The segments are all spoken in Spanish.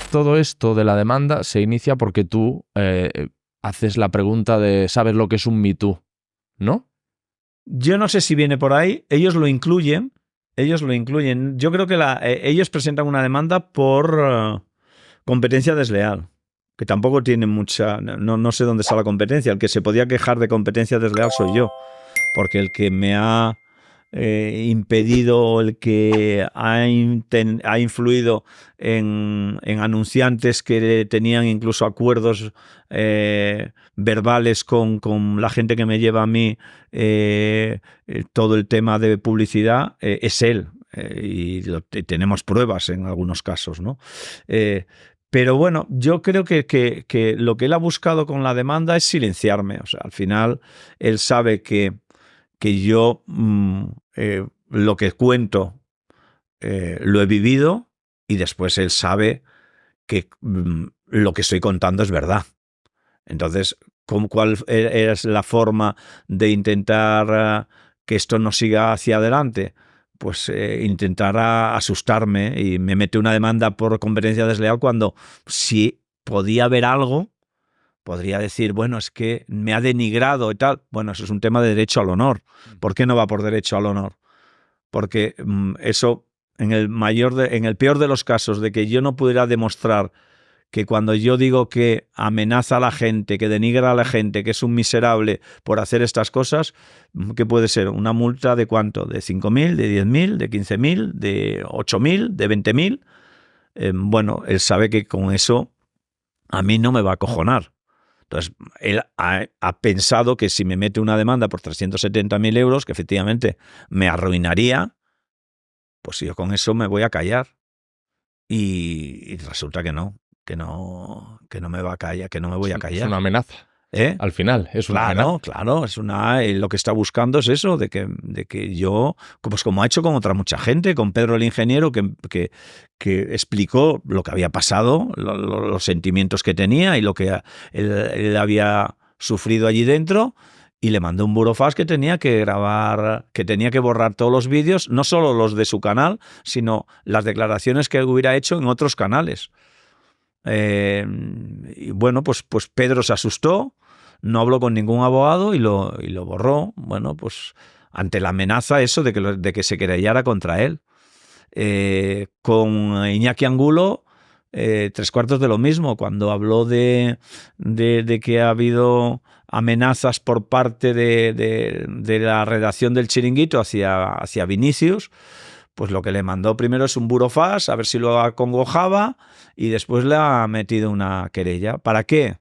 todo esto de la demanda se inicia porque tú haces la pregunta de ¿sabes lo que es un Me Too? ¿No? Yo no sé si viene por ahí, ellos lo incluyen. Yo creo que ellos presentan una demanda por competencia desleal, que tampoco tienen mucha... No sé dónde está la competencia. El que se podía quejar de competencia desleal soy yo, porque el que me ha impedido, el que ha influido en anunciantes que tenían incluso acuerdos verbales con la gente que me lleva a mí todo el tema de publicidad, es él. Y tenemos pruebas en algunos casos, ¿no? Pero bueno, yo creo que lo que él ha buscado con la demanda es silenciarme. O sea, al final él sabe que yo lo que cuento lo he vivido, y después él sabe que lo que estoy contando es verdad. Entonces, ¿cuál es la forma de intentar que esto no siga hacia adelante? Pues intentará asustarme, y me mete una demanda por competencia desleal cuando, si podía haber algo, podría decir, bueno, es que me ha denigrado y tal. Bueno, eso es un tema de derecho al honor. ¿Por qué no va por derecho al honor? Porque eso, en el peor de los casos, de que yo no pudiera demostrar que cuando yo digo que amenaza a la gente, que denigra a la gente, que es un miserable por hacer estas cosas, ¿qué puede ser? ¿Una multa de cuánto? ¿De 5.000, de 10.000, de 15.000, de 8.000, de 20.000? Bueno, él sabe que con eso a mí no me va a acojonar. Entonces, él ha pensado que si me mete una demanda por 370.000 euros, que efectivamente me arruinaría, pues yo con eso me voy a callar. Y resulta que no me va a callar, que no me voy a callar. Es una amenaza. Al final, es una amenaza. Claro, es lo que está buscando es eso, de que yo, pues como ha hecho con otra mucha gente, con Pedro el ingeniero, que explicó lo que había pasado, los sentimientos que tenía y lo que él había sufrido allí dentro, y le mandó un burofax que tenía que grabar, que tenía que borrar todos los vídeos, no solo los de su canal, sino las declaraciones que hubiera hecho en otros canales. Y bueno, pues Pedro se asustó, no habló con ningún abogado y lo borró. Bueno, pues ante la amenaza eso de que se querellara contra él. Con Iñaki Angulo, 3/4 de lo mismo. Cuando habló de que ha habido amenazas por parte de la redacción del Chiringuito hacia Vinicius, pues lo que le mandó primero es un burofax a ver si lo acongojaba, y después le ha metido una querella. ¿Para qué?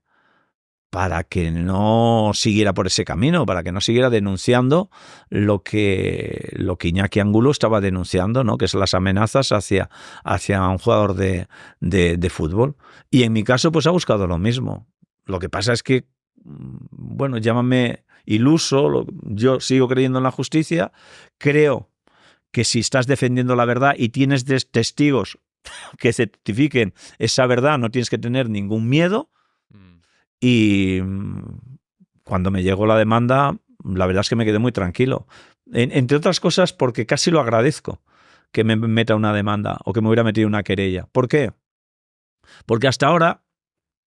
Para que no siguiera por ese camino, para que no siguiera denunciando lo que Iñaki Angulo estaba denunciando, ¿no? Que son las amenazas hacia un jugador de fútbol. Y en mi caso, pues ha buscado lo mismo. Lo que pasa es que, bueno, llámame iluso, yo sigo creyendo en la justicia, creo que si estás defendiendo la verdad y tienes testigos que certifiquen esa verdad, no tienes que tener ningún miedo. Y cuando me llegó la demanda, la verdad es que me quedé muy tranquilo. Entre otras cosas porque casi lo agradezco que me meta una demanda o que me hubiera metido una querella. ¿Por qué? Porque hasta ahora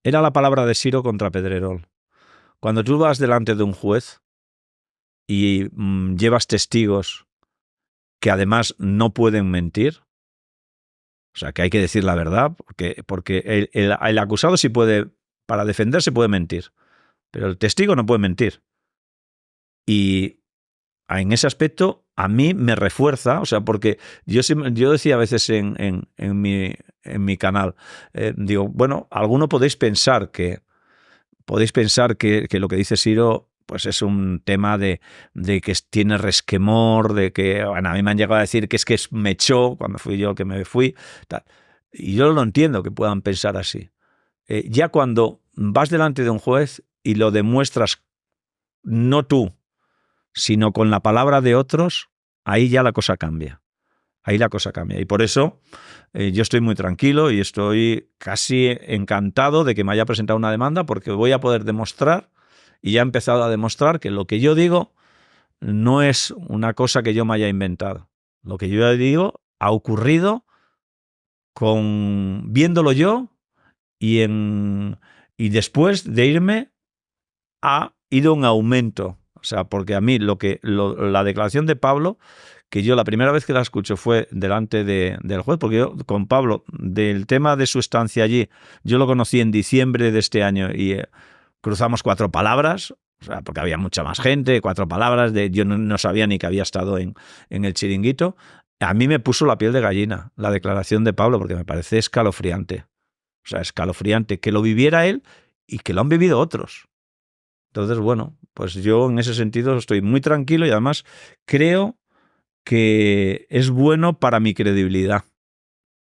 era la palabra de Siro contra Pedrerol. Cuando tú vas delante de un juez y llevas testigos que además no pueden mentir, o sea, que hay que decir la verdad, porque el acusado sí puede, para defenderse puede mentir, pero el testigo no puede mentir. Y en ese aspecto a mí me refuerza, o sea, porque yo decía a veces en mi canal, digo, bueno, alguno podéis pensar que lo que dice Siro pues es un tema de que tiene resquemor, de que, bueno, a mí me han llegado a decir que me echó cuando fui yo que me fui, tal. Y yo lo entiendo que puedan pensar así. Ya cuando vas delante de un juez y lo demuestras, no tú, sino con la palabra de otros, ahí ya la cosa cambia. Ahí la cosa cambia. Y por eso yo estoy muy tranquilo y estoy casi encantado de que me haya presentado una demanda, porque voy a poder demostrar, y ya he empezado a demostrar, que lo que yo digo no es una cosa que yo me haya inventado. Lo que yo digo ha ocurrido viéndolo yo y después de irme ha ido un aumento. O sea, porque a mí la declaración de Pablo, que yo la primera vez que la escucho fue delante del juez, porque yo con Pablo, del tema de su estancia allí, yo lo conocí en diciembre de este año y cruzamos 4 palabras, o sea, porque había mucha más gente, 4 palabras, yo no sabía ni que había estado en el Chiringuito. A mí me puso la piel de gallina la declaración de Pablo, porque me parece escalofriante. O sea, escalofriante que lo viviera él y que lo han vivido otros. Entonces, bueno, pues yo en ese sentido estoy muy tranquilo y además creo que es bueno para mi credibilidad,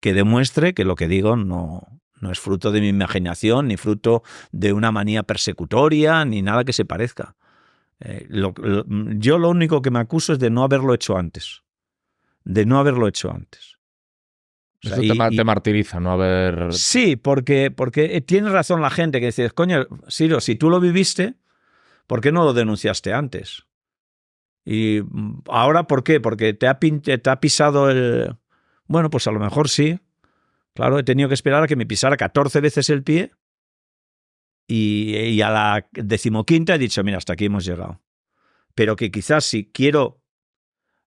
que demuestre que lo que digo no es fruto de mi imaginación, ni fruto de una manía persecutoria, ni nada que se parezca. Yo lo único que me acuso es de no haberlo hecho antes. De no haberlo hecho antes. O sea, Eso te martiriza, ¿no? Haber... Sí, porque tiene razón la gente que dice, coño, Siro, si tú lo viviste, ¿por qué no lo denunciaste antes? Y ahora, ¿por qué? Porque te ha pisado el... Bueno, pues a lo mejor sí. Claro, he tenido que esperar a que me pisara 14 veces el pie y a la 15ª he dicho, mira, hasta aquí hemos llegado. Pero que quizás si quiero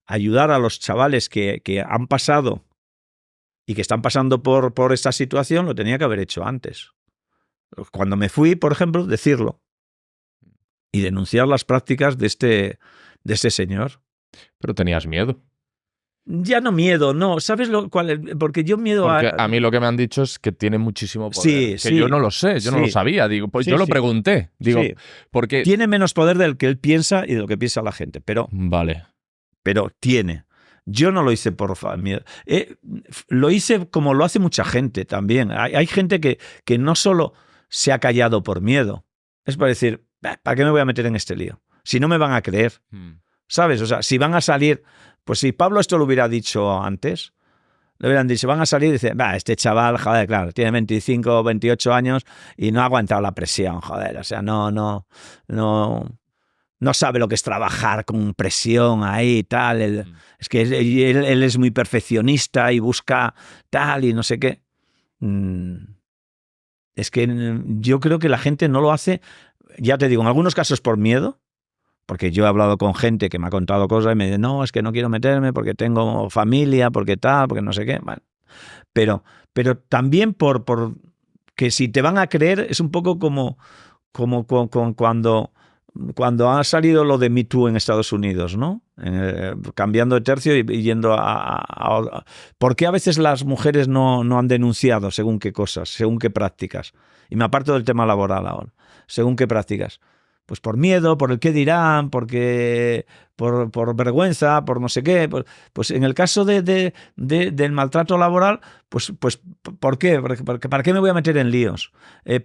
ayudar a los chavales que han pasado y que están pasando por esta situación, lo tenía que haber hecho antes. Cuando me fui, por ejemplo, decirlo y denunciar las prácticas de este señor. Pero tenías miedo. Ya no miedo, no. ¿Sabes cuál? Porque yo miedo Porque a mí lo que me han dicho es que tiene muchísimo poder. Sí, que yo no lo sé, yo no lo sabía. Digo, pues yo lo pregunté. Digo, porque... Tiene menos poder del que él piensa y de lo que piensa la gente, pero... Vale. Pero tiene. Yo no lo hice por miedo. Lo hice como lo hace mucha gente también. Hay gente que no solo se ha callado por miedo. Es para decir, ¿para qué me voy a meter en este lío? Si no me van a creer. ¿Sabes? O sea, si van a salir... Pues si Pablo esto lo hubiera dicho antes, le hubieran dicho, van a salir y dicen, este chaval, joder, claro, tiene 25 o 28 años y no ha aguantado la presión, joder. O sea, no sabe lo que es trabajar con presión ahí y tal. Es que él es muy perfeccionista y busca tal y no sé qué. Es que yo creo que la gente no lo hace, ya te digo, en algunos casos por miedo, porque yo he hablado con gente que me ha contado cosas y me dice, no, es que no quiero meterme porque tengo familia, porque tal, porque no sé qué. Bueno, pero también por que si te van a creer es un poco como cuando ha salido lo de Me Too en Estados Unidos, ¿no? Cambiando de tercio y yendo a... ¿Por qué a veces las mujeres no han denunciado según qué cosas, según qué prácticas? Y me aparto del tema laboral ahora. Según qué prácticas. Pues por miedo, por el qué dirán, porque por vergüenza, por no sé qué. Pues en el caso del maltrato laboral, pues ¿por qué? ¿Para qué me voy a meter en líos?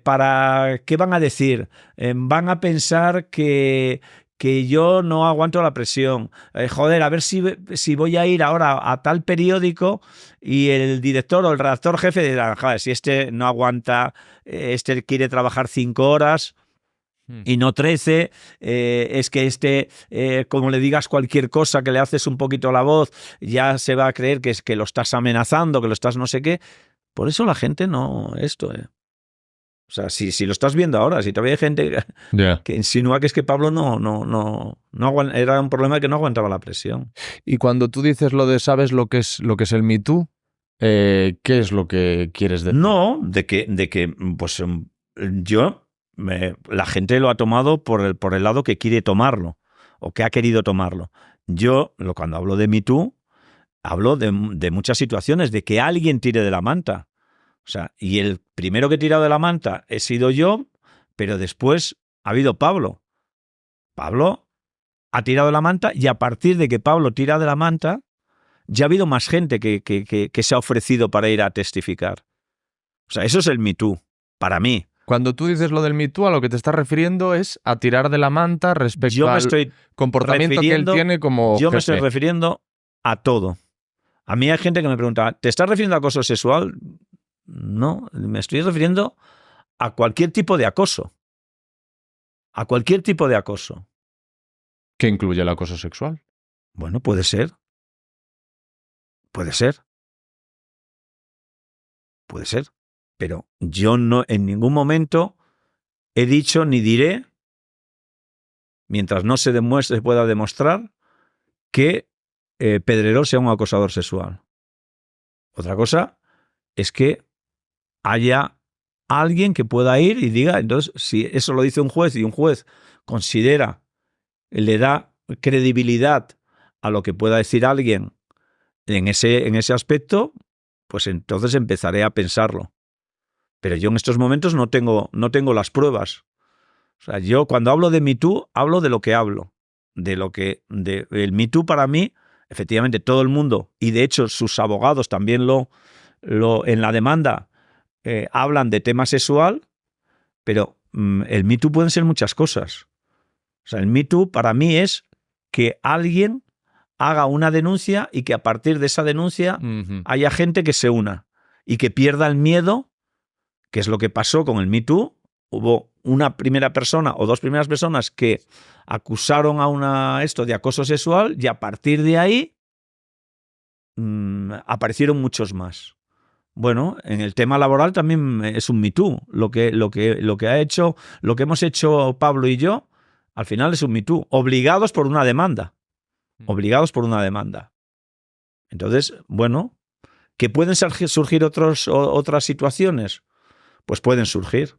¿Para qué van a decir? Van a pensar que yo no aguanto la presión. Joder, a ver si voy a ir ahora a tal periódico y el director o el redactor jefe dirá, joder, si este no aguanta, este quiere trabajar 5 horas... y no 13, es que como le digas cualquier cosa, que le haces un poquito la voz, ya se va a creer que es que lo estás amenazando, que lo estás no sé qué. Por eso la gente no... O sea, si lo estás viendo ahora, si todavía hay gente que insinúa que es que Pablo no era un problema de que no aguantaba la presión. Y cuando tú dices lo de sabes lo que es el Me Too, ¿qué es lo que quieres decir? No, de que pues yo... la gente lo ha tomado por el lado que quiere tomarlo o que ha querido tomarlo. Yo, cuando hablo de Me Too, hablo de muchas situaciones, de que alguien tire de la manta. O sea, y el primero que he tirado de la manta he sido yo, pero después ha habido Pablo. Pablo ha tirado de la manta y a partir de que Pablo tira de la manta, ya ha habido más gente que se ha ofrecido para ir a testificar. O sea, eso es el Me Too, para mí. Cuando tú dices lo del Me Too, a lo que te estás refiriendo es a tirar de la manta respecto al comportamiento que él tiene como Yo jefe. me estoy refiriendo a todo. A mí hay gente que me pregunta, ¿te estás refiriendo a acoso sexual? No, me estoy refiriendo a cualquier tipo de acoso. A cualquier tipo de acoso. ¿Qué incluye el acoso sexual? Bueno, puede ser. Puede ser. Puede ser. Pero yo no en ningún momento he dicho ni diré, mientras no se pueda demostrar, que Pedrerol sea un acosador sexual. Otra cosa es que haya alguien que pueda ir y diga, entonces, si eso lo dice un juez y un juez considera, le da credibilidad a lo que pueda decir alguien en ese aspecto, pues entonces empezaré a pensarlo. Pero yo en estos momentos no tengo las pruebas. O sea, yo cuando hablo de Me Too, hablo de lo que hablo. El Me Too para mí, efectivamente, todo el mundo, y de hecho sus abogados también en la demanda hablan de tema sexual, pero el Me Too pueden ser muchas cosas. O sea, el Me Too para mí es que alguien haga una denuncia y que a partir de esa denuncia haya gente que se una y que pierda el miedo, que es lo que pasó con el Me Too. Hubo una primera persona o dos primeras personas que acusaron a esto de acoso sexual y a partir de ahí aparecieron muchos más. Bueno, en el tema laboral también es un Me Too. Lo que hemos hecho Pablo y yo, al final es un Me Too. Obligados por una demanda. Entonces, bueno, ¿que pueden surgir otras situaciones? Pues pueden surgir.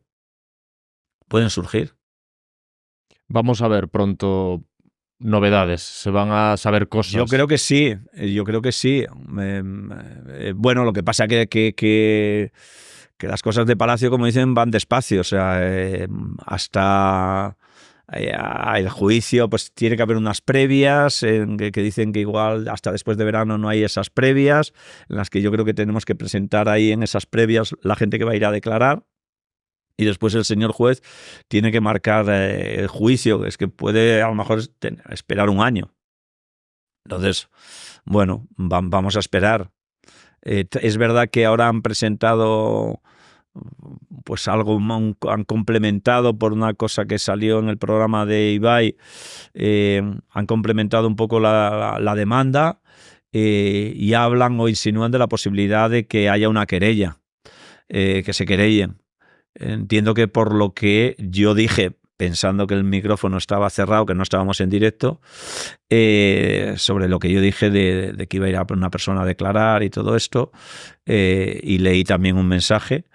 Vamos a ver pronto novedades, se van a saber cosas. Yo creo que sí. Bueno, lo que pasa que las cosas de Palacio, como dicen, van despacio. O sea, hasta el juicio, pues tiene que haber unas previas que dicen que igual hasta después de verano no hay esas previas, en las que yo creo que tenemos que presentar ahí en esas previas la gente que va a ir a declarar. Y después el señor juez tiene que marcar el juicio, es que puede a lo mejor esperar un año. Entonces, bueno, vamos a esperar. Es verdad que ahora han presentado pues algo, han complementado por una cosa que salió en el programa de Ibai, han complementado un poco la demanda y hablan o insinúan de la posibilidad de que haya una querella, que se querellen. Entiendo que por lo que yo dije, pensando que el micrófono estaba cerrado, que no estábamos en directo, sobre lo que yo dije de que iba a ir a una persona a declarar y todo esto, y leí también un mensaje.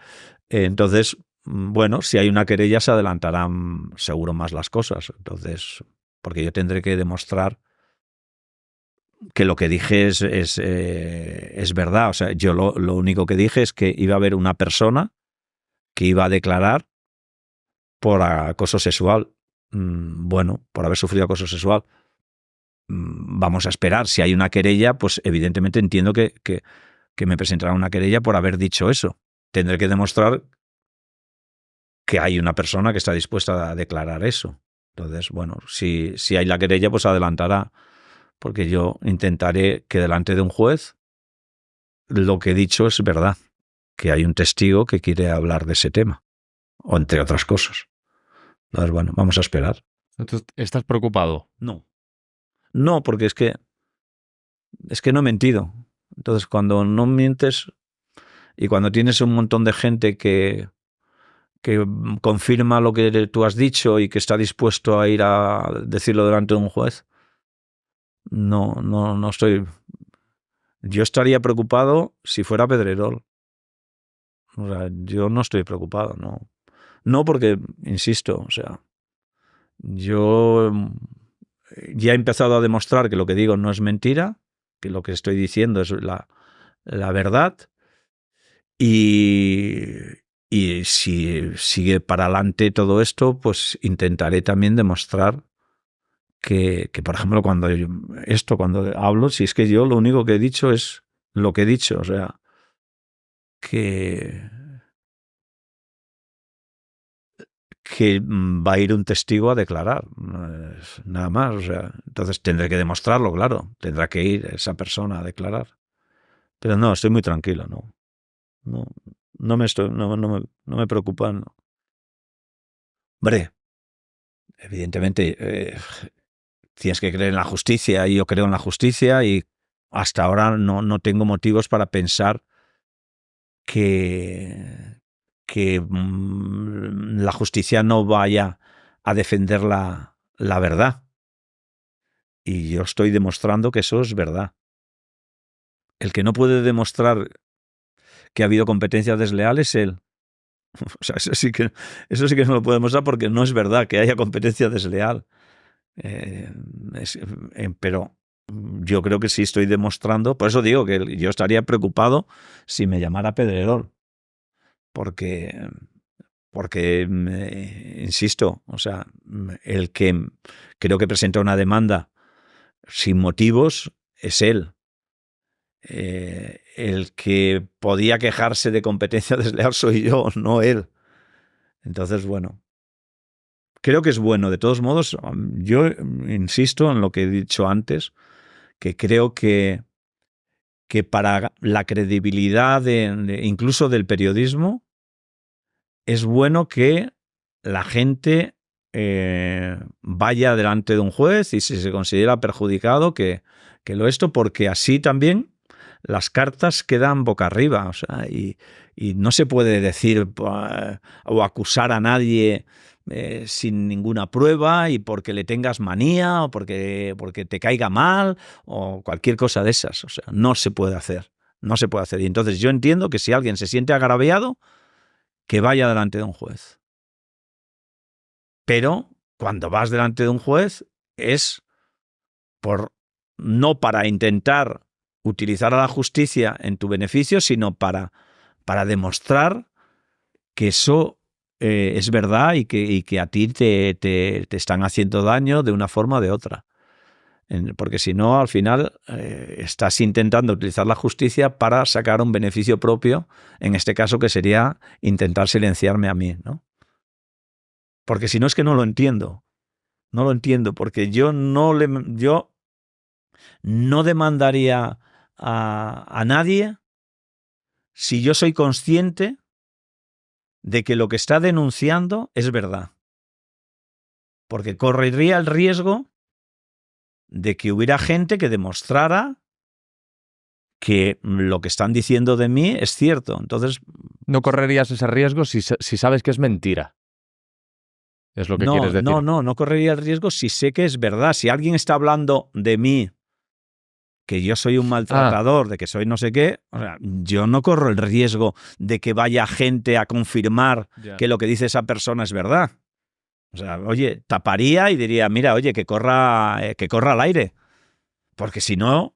Entonces, bueno, si hay una querella se adelantarán seguro más las cosas. Entonces, porque yo tendré que demostrar que lo que dije es verdad. O sea, yo lo único que dije es que iba a haber una persona que iba a declarar por acoso sexual. Bueno, por haber sufrido acoso sexual. Vamos a esperar. Si hay una querella, pues evidentemente entiendo que me presentarán una querella por haber dicho eso. Tendré que demostrar que hay una persona que está dispuesta a declarar eso. Entonces, bueno, si hay la querella, pues adelantará. Porque yo intentaré que delante de un juez lo que he dicho es verdad. Que hay un testigo que quiere hablar de ese tema. O entre otras cosas. Entonces, bueno, vamos a esperar. ¿Estás preocupado? No, porque es que no he mentido. Entonces, cuando no mientes y cuando tienes un montón de gente que confirma lo que tú has dicho y que está dispuesto a ir a decirlo delante de un juez, no estoy... Yo estaría preocupado si fuera Pedrerol. O sea, yo no estoy preocupado, no. No porque, insisto, o sea, yo ya he empezado a demostrar que lo que digo no es mentira, que lo que estoy diciendo es la verdad, y si sigue para adelante todo esto, pues intentaré también demostrar que por ejemplo, cuando hablo, si es que yo lo único que he dicho es lo que he dicho, o sea, que va a ir un testigo a declarar, nada más. O sea, entonces tendré que demostrarlo, claro. Tendrá que ir esa persona a declarar. Pero no, estoy muy tranquilo, no me preocupa. No. Hombre, evidentemente tienes que creer en la justicia y yo creo en la justicia y hasta ahora no tengo motivos para pensar que la justicia no vaya a defender la verdad. Y yo estoy demostrando que eso es verdad. El que no puede demostrar que ha habido competencia desleal es él. O sea, eso sí que no lo puede demostrar porque no es verdad que haya competencia desleal. Pero yo creo que sí estoy demostrando. Por eso digo que yo estaría preocupado si me llamara Pedrerol. Porque insisto, o sea, el que creo que presenta una demanda sin motivos es él. El que podía quejarse de competencia desleal soy yo, no él. Entonces, bueno, creo que es bueno. De todos modos, yo insisto en lo que he dicho antes, que creo que para la credibilidad incluso del periodismo, es bueno que la gente vaya delante de un juez y si se considera perjudicado que esto, porque así también las cartas quedan boca arriba, o sea, y no se puede decir o acusar a nadie sin ninguna prueba y porque le tengas manía o porque te caiga mal o cualquier cosa de esas, o sea, no se puede hacer, no se puede hacer. Y entonces yo entiendo que si alguien se siente agraviado, que vaya delante de un juez. Pero cuando vas delante de un juez es no para intentar utilizar a la justicia en tu beneficio, sino para demostrar que eso es verdad y que a ti te están haciendo daño de una forma o de otra. Porque si no, al final estás intentando utilizar la justicia para sacar un beneficio propio, en este caso que sería intentar silenciarme a mí, ¿no? Porque si no es que no lo entiendo. No lo entiendo, porque yo no demandaría a nadie si yo soy consciente de que lo que está denunciando es verdad. Porque correría el riesgo de que hubiera gente que demostrara que lo que están diciendo de mí es cierto. Entonces, no correrías ese riesgo si sabes que es mentira. Es lo que quieres decir. No correría el riesgo si sé que es verdad. Si alguien está hablando de mí, que yo soy un maltratador, de que soy no sé qué, o sea, yo no corro el riesgo de que vaya gente a confirmar que lo que dice esa persona es verdad. O sea, oye, taparía y diría, mira, oye, que corra al aire. Porque si no,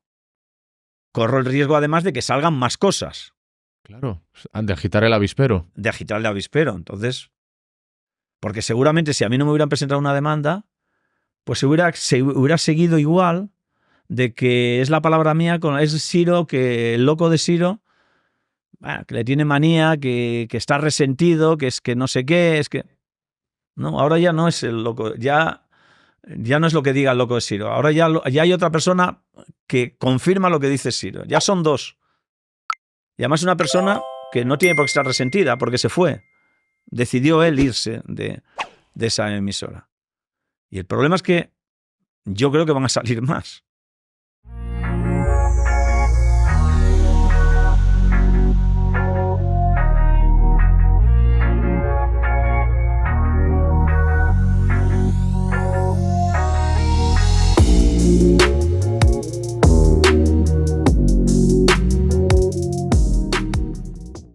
corro el riesgo además de que salgan más cosas. Claro, de agitar el avispero. De agitar el avispero. Entonces, porque seguramente si a mí no me hubieran presentado una demanda, pues se hubiera seguido igual de que es la palabra mía, es Siro, que el loco de Siro, bueno, que le tiene manía, que está resentido, que es que no sé qué, es que... No, ahora ya no es el loco, ya no es lo que diga el loco de Siro, ahora ya hay otra persona que confirma lo que dice Siro, ya son dos. Y además una persona que no tiene por qué estar resentida, porque se fue. Decidió él irse de esa emisora. Y el problema es que yo creo que van a salir más.